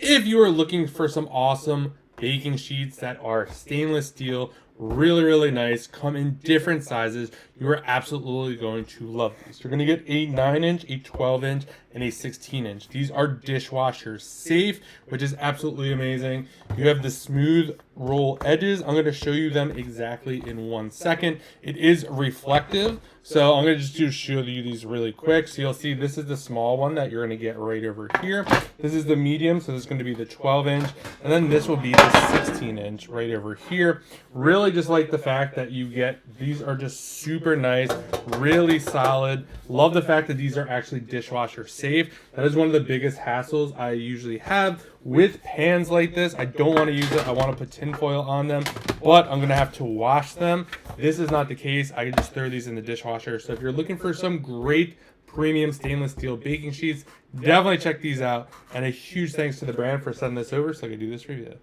If you are looking for some awesome baking sheets that are stainless steel, really nice, come in different sizes, you are absolutely going to love these. You're going to get a 9-inch, a 12-inch, and a 16-inch. These are dishwasher safe, which is absolutely amazing. You have the smooth roll edges. I'm going to show you them exactly in 1 second. It is reflective, so I'm going to just show you these really quick. So you'll see this is the small one that you're going to get right over here. This is the medium, so this is going to be the 12-inch, and then this will be the 16-inch right over here. Really just like the fact that you get, these are just super nice, really solid. Love the fact that these are actually dishwasher safe. That is one of the biggest hassles I usually have with pans like this. I don't want to use it. I want to put tinfoil on them, but I'm going to have to wash them. This is not the case. I can just throw these in the dishwasher. So if you're looking for some great premium stainless steel baking sheets, definitely check these out. And a huge thanks to the brand for sending this over so I could do this review.